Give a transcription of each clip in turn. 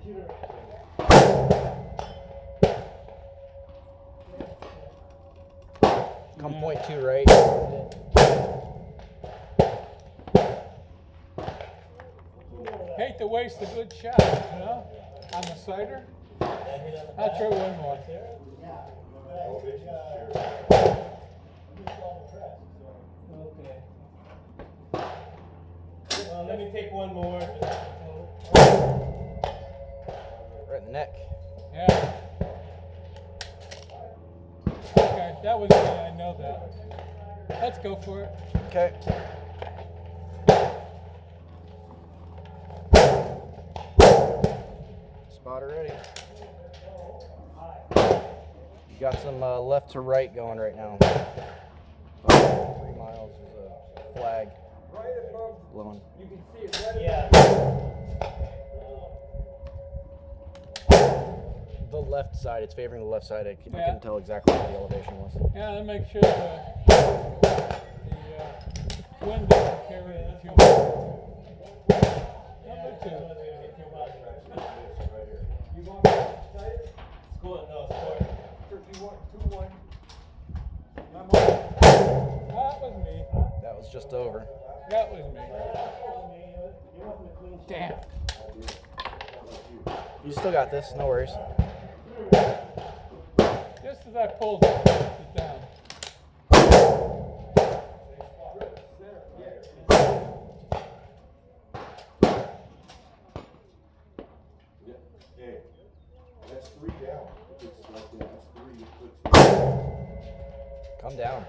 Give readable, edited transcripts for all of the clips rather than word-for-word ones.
Come point two right. Hate to waste a good shot, you know, on the cider. I'll try one more. Okay. Well, let me take one more. Right in the neck. Yeah. Okay, that was me, I know that. Let's go for it. Okay. Spotter ready. You got some left to right going right now. 3 miles is a flag blowing. You can see it right. Yeah. The left side, it's favoring the left side. I couldn't tell exactly what the elevation was. Yeah, let me make sure the wind doesn't carry it too much. Number 2. You want score? No, score. You want 2-1. That was me. That was just over. That was me. Damn. You still got this, no worries. Just as I pulled it down. Hey, that's 3 down. If it's like that, that's 3. It puts Come down.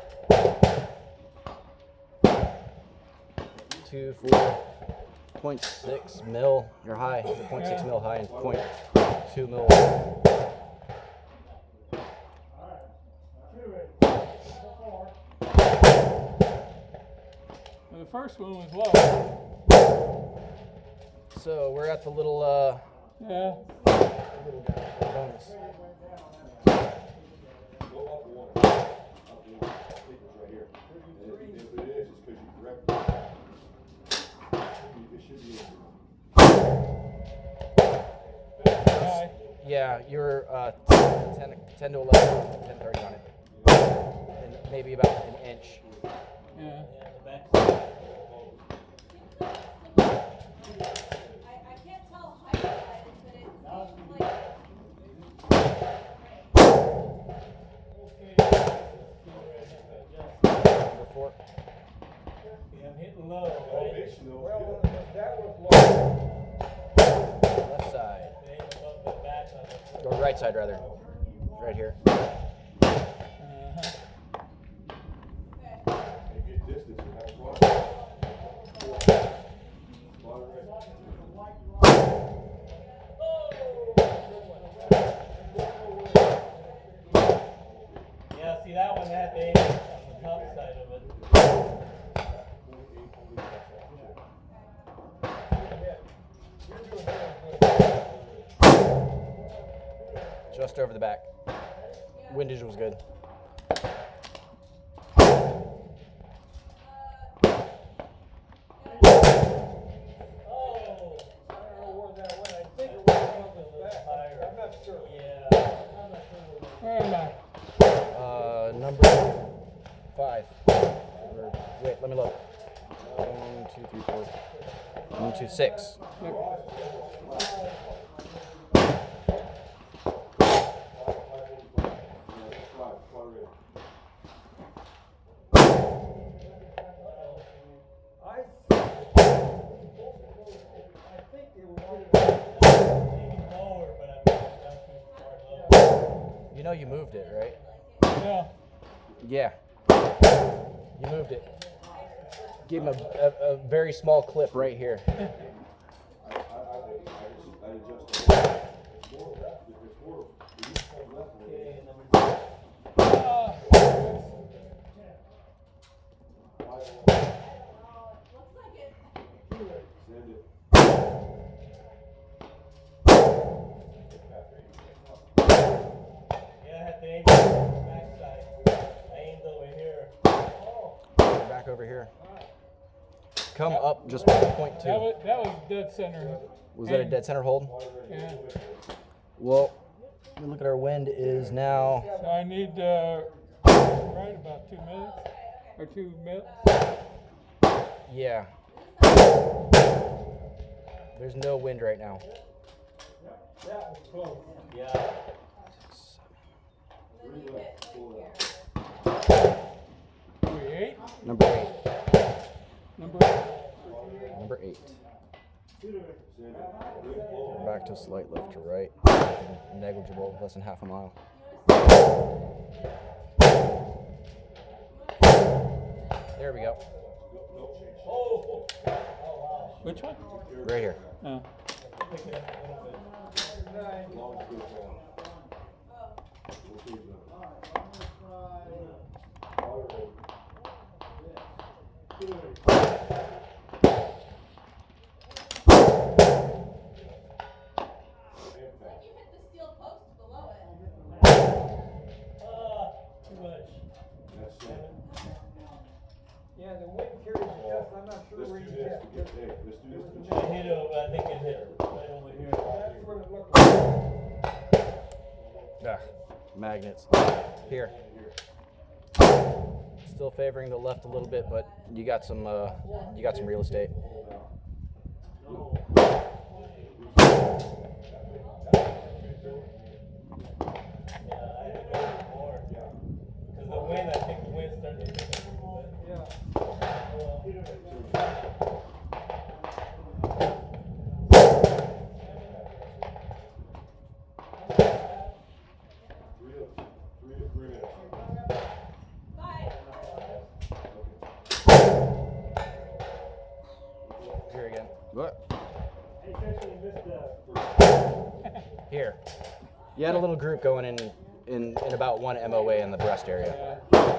2.4.6 mil. You're high. You're 0.6 mil high and 0.2 mil. Well, the first one was low. So we're at the little Yeah. bonus. go up 1. Up 1. I think it's right here. And if it is, it's because you corrected it. It should be High. Yeah, you're 10 to 11, 10:30 on it. And maybe about an inch. Yeah. Number 4. Yeah, I'm hitting low. It's no Left side. Above the back on it. Or right side rather. Right here. Uh-huh. get distance and have fun. Spotter ready. Yeah, see that one had the aim on the top side of it. Just over the back. Windage was good. Where am I? Number 5. Wait, let me look. 1, 2, 3, 4. 1, 2, 6. You know you moved it, right? Yeah. Yeah. You moved it. Gave him a very small clip right here. Back over here. come up just 1.2. That was dead center. Was that a dead center hold? Yeah. Well, look at our wind is now. So I need right about 2 minutes or 2 minutes. Yeah. There's no wind right now. That was close. Yeah. 8. Number 8. Number 8. Number 8. Back to slight left to right. Negligible, less than half a mile. There we go. Oh. Which one? Right here. Oh. Too much. Yeah, the wind carries it just, I'm not sure Let's where do you this hit. to get, hey, let's do this to I hit it, I think it hit right over here. That's what it looked like. Ah, magnets. Here. Still favoring the left a little bit, but you got some real estate. Yeah, I had to go more. Because the wind, I think the wind started to pick up a little bit. Yeah. Three minutes. Here again. What? I essentially missed the. Here. You had a little group going in about one MOA in the breast area. Yeah.